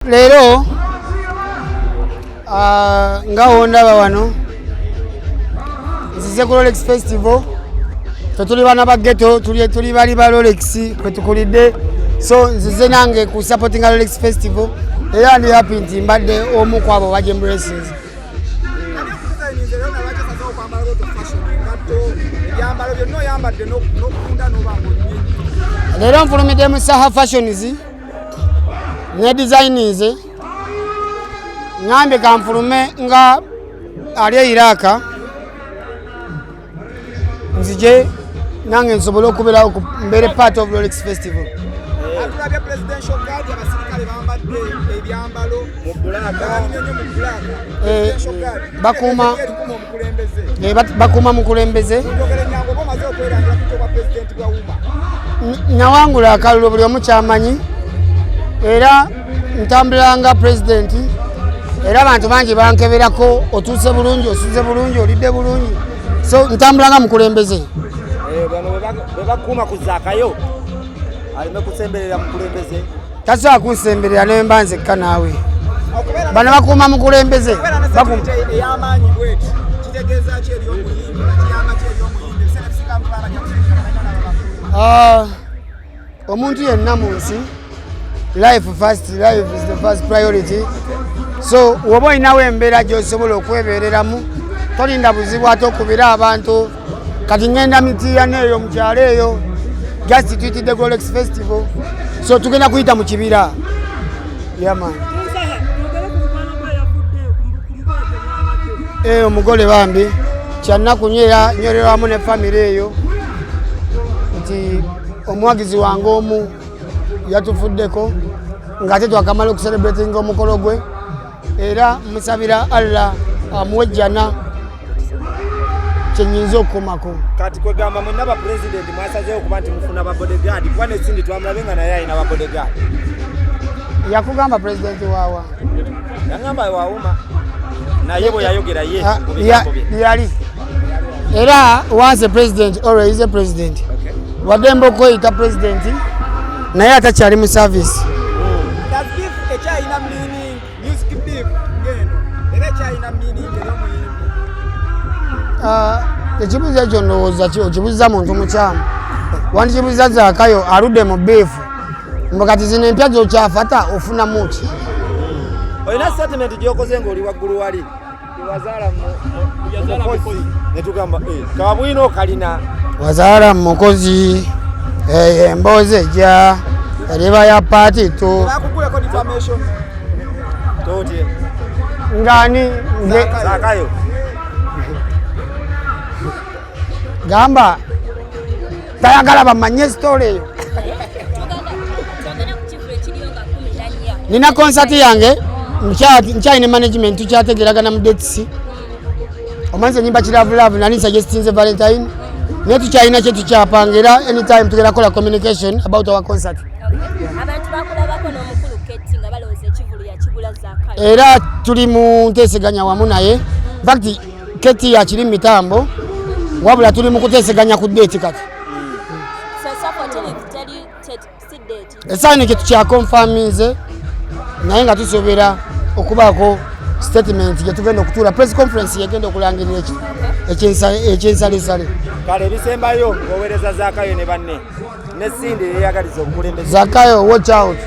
Lero nga ndaba wano nzize ku Rolex Festival tuli bana ba ghetto tuli bali ba Rolex kwe tukulidde so nzize nange ku supporting Rolex Festival era ndi happy nti mbadde omu kwabo baje embraces. Lero nfulumidde mu Saha fashions ne designs ngambe kanfulume nga ali Iraka nzije nange nsobole okubeera mbere part of Rolex Festival. Atulabye presidential guard abasirikale bambadde ebyambalo mu bulaka presidential guard bakuma mukulembeze nawangula akalulu buli omu kyamanyi era ntambulanga president era abantu bangi bankeberako otuuse bulungi osuze bulungi olidde bulungi so ntambulanga mukulembeze bano bebakuma ku Zakaayo alime kusemberera mukulembeze tasobola kunsemberera nemba nzekka naawe bano bakuma mukulembeze ey'amaanyi bweti kitegeeza ki eri omuyimbi nakiyamba ki eri omuyimbi ebiseera ebisinga mutwala omuntu yenna mu nsi life is the first priority so woba olinawo embeera gy'osobola okwebeereramu tolinda buzibu ate okubira abantu kati ngenda mitiyano eyo mu kyalo eyo just twitidde Rolex Festival so tugenda kuyita mu kibira yaman omugole bambi kyannaku nywereramu ne family eyo nti omuwagizi wange omu yatufuddeko ng'ate twakamala okucelebrating omukolo gwe era musabira Allah amuwejjana kyenyinza okukomako. Kati kwegamba mwenna ba president mwasazeewo okuba nti mufuna ba bodyguard kuba nesindi twamulabe nga naye alina ba bodyguard. Yakugamba president waawa? Yangamba waawuma naye bwe yayogera ye ku bigambo bye. Yali era once a president always a president. Wadde okweyita president naye atakyali mu service. Does beef ekyalina meaning music beef ngeno era ekyalina meaning eri omuyimbi? Ekibuuzo ekyo ndowooza okibuuza muntu mukyamu wandikibuuza Zakaayo aludde mu beefu mbu kati zino empya zokyafata ofunamu ki? Olina statement gy'okoze ng'oli waggulu wali wazaala mukozi ne tugamba kabwino okalina wazaala mukozi emboozi ejja eriba ya paati tu bakuguleko defamation totye ngani Zakaayo gamba tayagala bamanye story eyo. Nina concert yange nkyalina management tukyategeragana mu dates omanyi enyimba kiravulavu nani suggestinze Valentine naye tukyalina kye tukyapanga era anytime tugenda kola communication about our concert. Abantu bakulabako n'omukulu Keti nga balowooza ekivulu yakigula Zakaayo era tuli mu nteeseganya wamu naye in fact Keti yakiri mu mitambo wabula tuli mu kuteeseganya ku date kati esaani kye tukyakonfaminze naye nga tusobera okubaako statement gye tugenda okutuula press conference yegenda okulangirira ekyensalesale. Kale ebisembayo ng'oweereza Zakaayo ne banne ne Sindi eyeyagaliza obukulembeze. Zakaayo watch out.